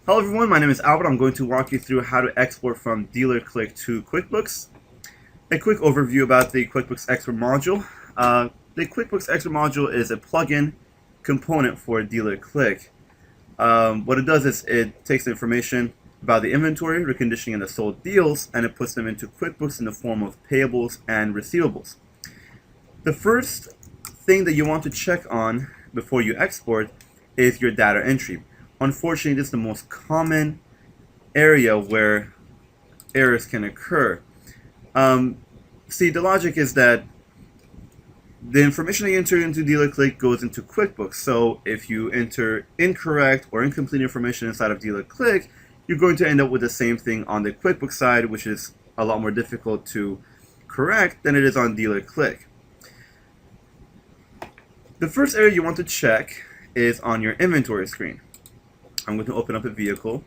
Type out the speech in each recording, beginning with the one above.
Hello everyone, my name is Albert. I'm going to walk you through how to export from DealerClick to QuickBooks. A quick overview about the QuickBooks Export module. The QuickBooks Export module is a plugin component for DealerClick. What it does is it takes the information about the inventory, reconditioning, and the sold deals, and it puts them into QuickBooks in the form of payables and receivables. The first thing that you want to check on before you export is your data entry. Unfortunately, this is the most common area where errors can occur. See, the logic is that the information that you enter into DealerClick goes into QuickBooks. So if you enter incorrect or incomplete information inside of DealerClick, you're going to end up with the same thing on the QuickBooks side, which is a lot more difficult to correct than it is on DealerClick. The first area you want to check is on your inventory screen. I'm going to open up a vehicle.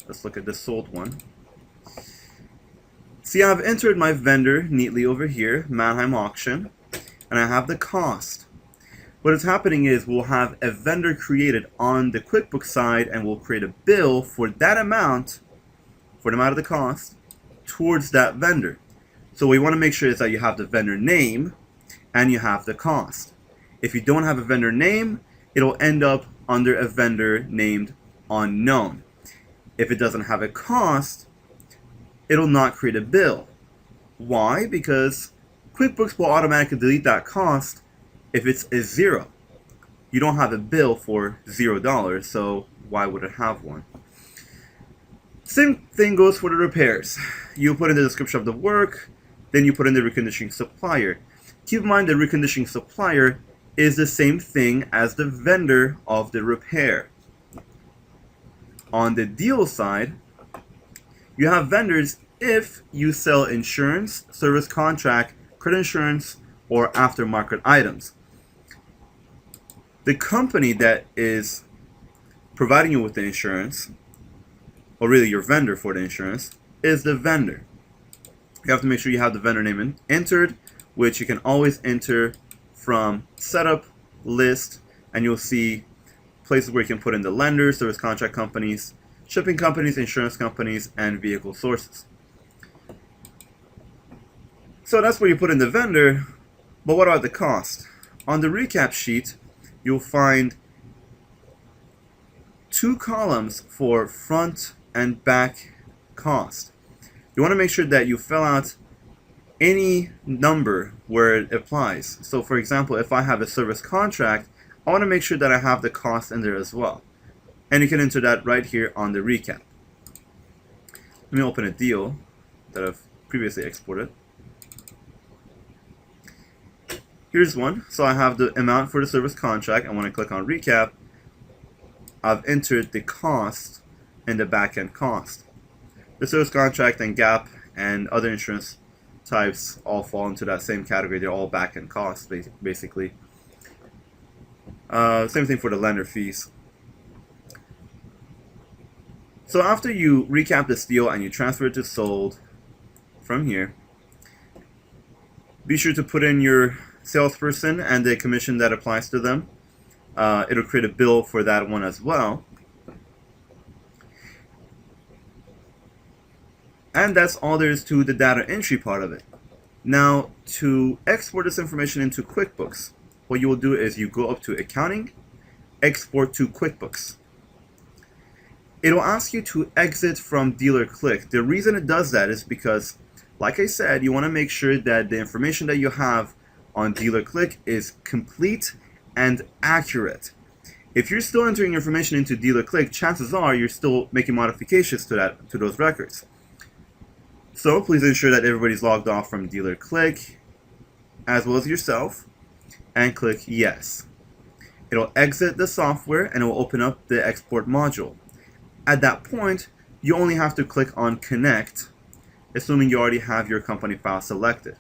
Let's look at the sold one. See, I've entered my vendor neatly over here, Mannheim Auction, and I have the cost. What is happening is we'll have a vendor created on the QuickBooks side, and we'll create a bill for that amount, for the amount of the cost, towards that vendor. So what we want to make sure is that you have the vendor name and you have the cost. If you don't have a vendor name, it'll end up under a vendor named unknown. If it doesn't have a cost, it'll not create a bill. Why? Because QuickBooks will automatically delete that cost if it's a zero. You don't have a bill for $0, so why would it have one? Same thing goes for the repairs. You put in the description of the work, then you put in the reconditioning supplier. Keep in mind the reconditioning supplier is the same thing as the vendor of the repair. On the deal side, you have vendors if you sell insurance, service contract, credit insurance, or aftermarket items. The company that is providing you with the insurance, or really your vendor for the insurance, is the vendor. You have to make sure you have the vendor name entered, which you can always enter from setup, list, and you'll see places where you can put in the lenders, service contract companies, shipping companies, insurance companies, and vehicle sources. So that's where you put in the vendor, but what about the cost? On the recap sheet, you'll find two columns for front and back cost. You want to make sure that you fill out any number where it applies. So for example, if I have a service contract, I want to make sure that I have the cost in there as well. And you can enter that right here on the recap. Let me open a deal that I've previously exported. Here's one. So I have the amount for the service contract, and when I click on recap, I've entered the cost in the back-end cost. The service contract and GAP and other insurance types all fall into that same category. They're all back-end costs, basically. Same thing for the lender fees. So after you recap this deal and you transfer it to sold from here, be sure to put in your salesperson and the commission that applies to them. It'll create a bill for that one as well. And that's all there is to the data entry part of it. Now, to export this information into QuickBooks, what you will do is you go up to Accounting, Export to QuickBooks. It'll ask you to exit from DealerClick. The reason it does that is because, like I said, you want to make sure that the information that you have on DealerClick is complete and accurate. If you're still entering information into DealerClick, chances are you're still making modifications to those records. So please ensure that everybody's logged off from DealerClick, as well as yourself, and click Yes. It'll exit the software and it will open up the export module. At that point, you only have to click on Connect, assuming you already have your company file selected.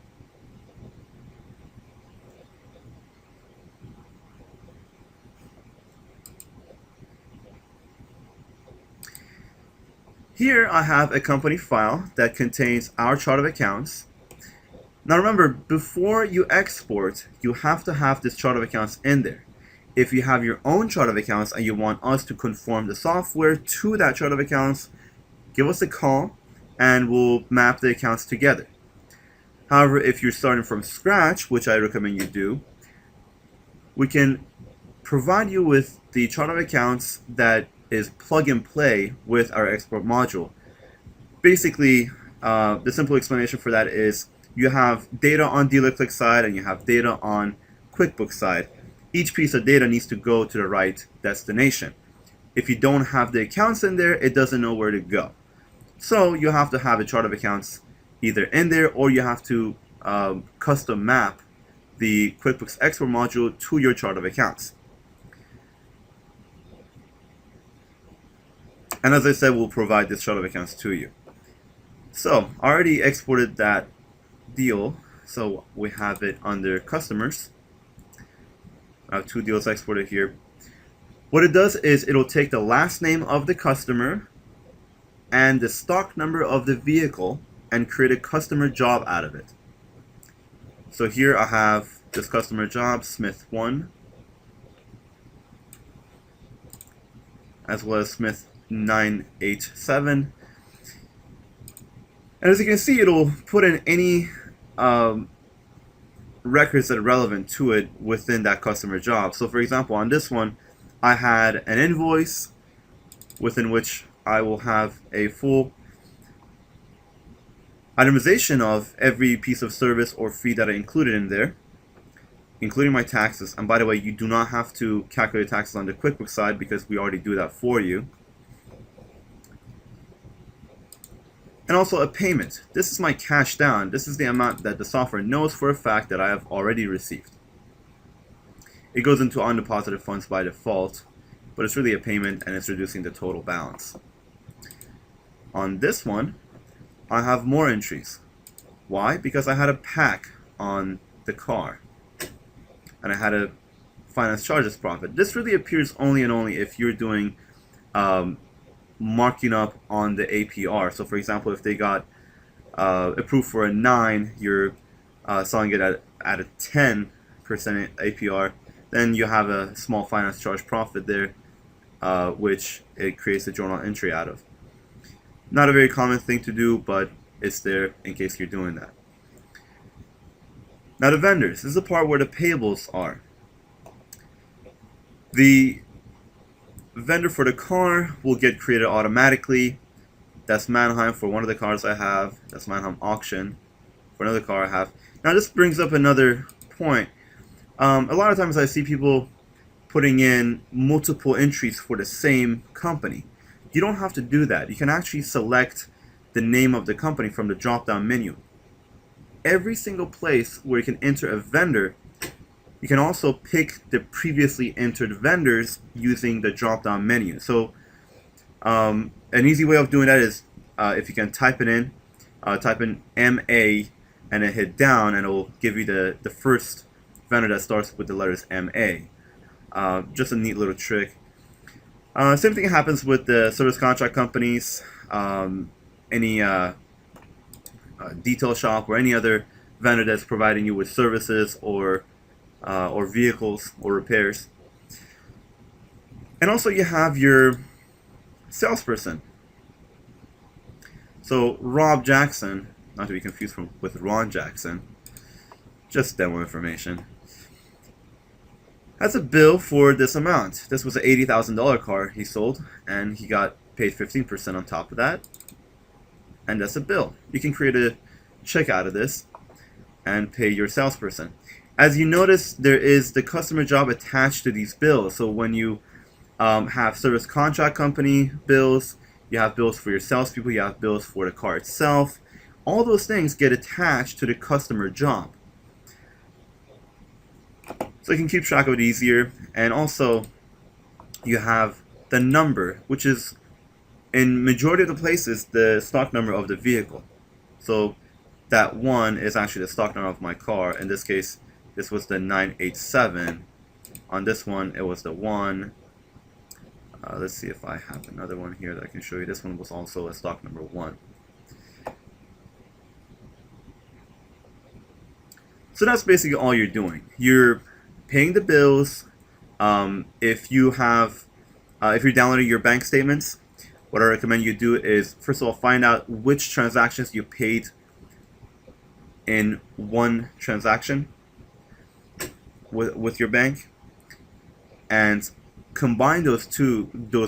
Here I have a company file that contains our chart of accounts. Now remember, before you export, you have to have this chart of accounts in there. If you have your own chart of accounts and you want us to conform the software to that chart of accounts, give us a call and we'll map the accounts together. However, if you're starting from scratch, which I recommend you do, we can provide you with the chart of accounts that is plug and play with our export module. Basically, the simple explanation for that is you have data on DealerClick side and you have data on QuickBooks side. Each piece of data needs to go to the right destination. If you don't have the accounts in there, it doesn't know where to go. So you have to have a chart of accounts either in there, or you have to custom map the QuickBooks Export module to your chart of accounts. And as I said, we'll provide this chart of accounts to you. So I already exported that deal, so we have it under customers. I have two deals exported here. What it does is it'll take the last name of the customer and the stock number of the vehicle and create a customer job out of it. So here I have this customer job, Smith 1, as well as Smith 987. And as you can see, it'll put in any records that are relevant to it within that customer job. So for example, on this one, I had an invoice within which I will have a full itemization of every piece of service or fee that I included in there, including my taxes. And by the way, you do not have to calculate taxes on the QuickBooks side because we already do that for you. And also a payment. This is my cash down. This is the amount that the software knows for a fact that I have already received. It goes into undeposited funds by default, but it's really a payment and it's reducing the total balance. On this one, I have more entries. Why? Because I had a pack on the car and I had a finance charges profit. This really appears only and only if you're doing marking up on the APR. So for example, if they got approved for a 9, you're selling it at a 10% APR, then you have a small finance charge profit there, which it creates a journal entry out of. Not a very common thing to do, but it's there in case you're doing that. Now the vendors, this is the part where the payables are. The vendor for the car will get created automatically. That's Manheim for one of the cars I have. That's Manheim Auction for another car I have. Now this brings up another point. A lot of times I see people putting in multiple entries for the same company. You don't have to do that. You can actually select the name of the company from the drop-down menu. Every single place where you can enter a vendor, you can also pick the previously entered vendors using the drop-down menu. So an easy way of doing that is if you can type it in, type in MA and then hit down, and it will give you the first vendor that starts with the letters MA. Just a neat little trick. Same thing happens with the service contract companies, any detail shop or any other vendor that's providing you with services or vehicles or repairs. And also you have your salesperson. So Rob Jackson, not to be confused with Ron Jackson, just demo information, has a bill for this amount. This was an $80,000 car he sold, and he got paid 15% on top of that. And that's a bill. You can create a check out of this and pay your salesperson. As you notice, there is the customer job attached to these bills. So when you have service contract company bills, you have bills for your salespeople, you have bills for the car itself. All those things get attached to the customer job. So you can keep track of it easier. And also, you have the number, which is, in majority of the places, the stock number of the vehicle. So that 1 is actually the stock number of my car. In this case, this was the 987. On this one, it was the 1. Let's see if I have another one here that I can show you. This one was also a stock number 1. So that's basically all you're doing. You're paying the bills, If you're downloading your bank statements, what I recommend you do is, first of all, find out which transactions you paid in one transaction with your bank, and combine those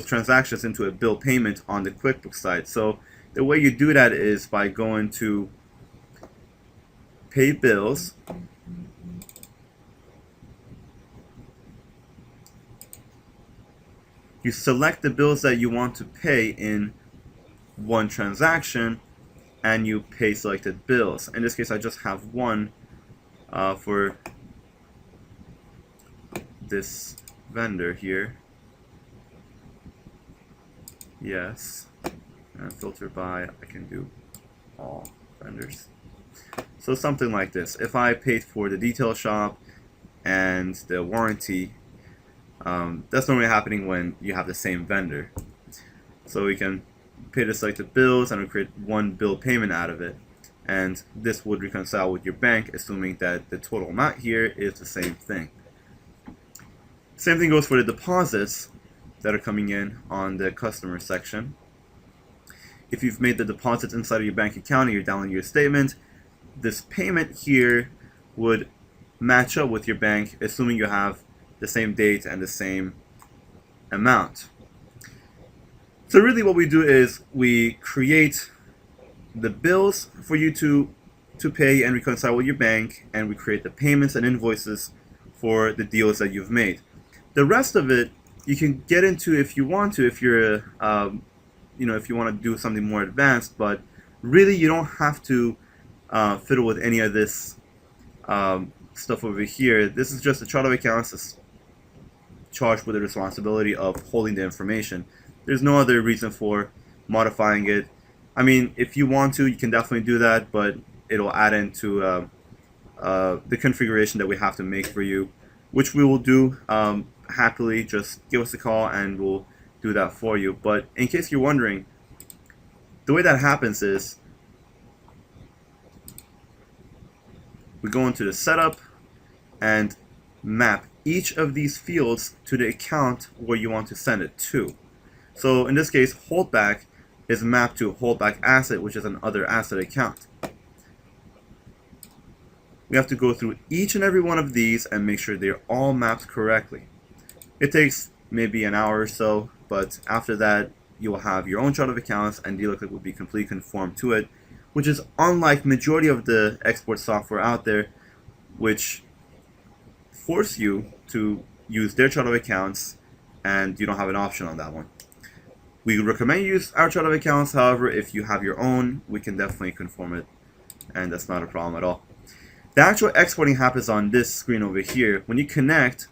transactions into a bill payment on the QuickBooks side. So the way you do that is by going to Pay Bills, you select the bills that you want to pay in one transaction, and you pay selected bills. In this case, I just have one for this vendor here. Yes, and filter by, I can do all vendors. So something like this. If I paid for the detail shop and the warranty, that's normally happening when you have the same vendor. So we can pay the selected bills and we create one bill payment out of it. And this would reconcile with your bank, assuming that the total amount here is the same thing. Same thing goes for the deposits that are coming in on the customer section. If you've made the deposits inside of your bank account and you're downloading your statement, this payment here would match up with your bank, assuming you have the same date and the same amount. So really what we do is we create the bills for you to pay and reconcile with your bank, and we create the payments and invoices for the deals that you've made. The rest of it you can get into if you want to, if you're if you want to do something more advanced, but really you don't have to fiddle with any of this stuff over here. This is just a chart of accounts that's charged with the responsibility of holding the information. There's no other reason for modifying it. I mean, if you want to, you can definitely do that, but it'll add into the configuration that we have to make for you, which we will do happily. Just give us a call and we'll do that for you. But in case you're wondering, the way that happens is we go into the setup and map each of these fields to the account where you want to send it to. So in this case, holdback is mapped to holdback asset, which is an other asset account. We have to go through each and every one of these and make sure they're all mapped correctly. It takes maybe an hour or so, but after that you will have your own chart of accounts and DealerClick will be completely conformed to it, which is unlike majority of the export software out there, which force you to use their chart of accounts and you don't have an option on that one. We recommend you use our chart of accounts. However, if you have your own, we can definitely conform it, and that's not a problem at all. The actual exporting happens on this screen over here. When you connect,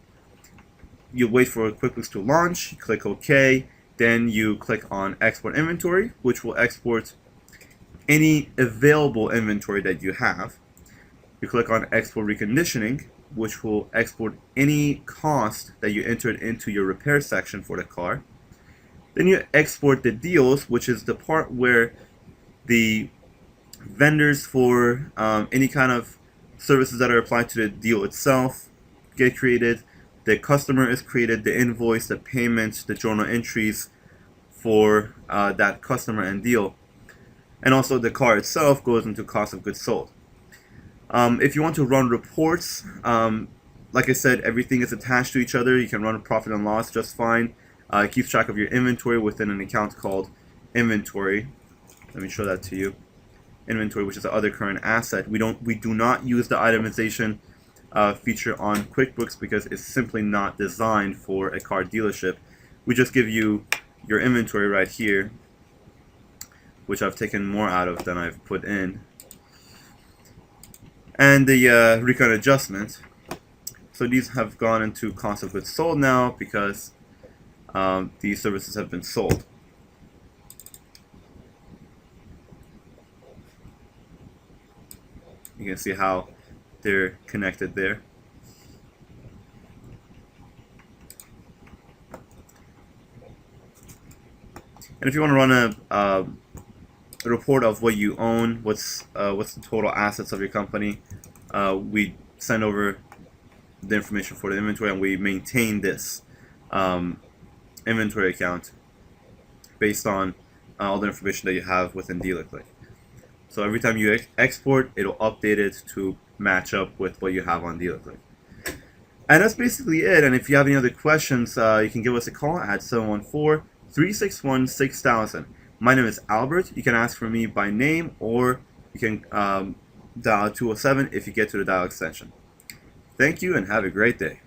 you wait for QuickBooks to launch, you click OK, then you click on Export Inventory, which will export any available inventory that you have. You click on Export Reconditioning, which will export any cost that you entered into your repair section for the car. Then you export the deals, which is the part where the vendors for any kind of services that are applied to the deal itself get created. The customer is created, the invoice, the payment, the journal entries for that customer and deal. And also the car itself goes into cost of goods sold. If you want to run reports, like I said, everything is attached to each other. You can run profit and loss just fine. It keeps track of your inventory within an account called inventory. Let me show that to you. Inventory, which is the other current asset. We do not use the itemization feature on QuickBooks because it's simply not designed for a car dealership. We just give you your inventory right here, which I've taken more out of than I've put in, and the recon adjustment. So these have gone into cost of goods sold now because these services have been sold. You can see how they're connected there. And if you want to run a report of what you own, what's the total assets of your company, we send over the information for the inventory, and we maintain this inventory account based on all the information that you have within DealerClick. So every time you export, it'll update it to match up with what you have on DealerClick. And that's basically it. And if you have any other questions, you can give us a call at 714-361-6000. My name is Albert. You can ask for me by name, or you can dial 207 if you get to the dial extension. Thank you and have a great day.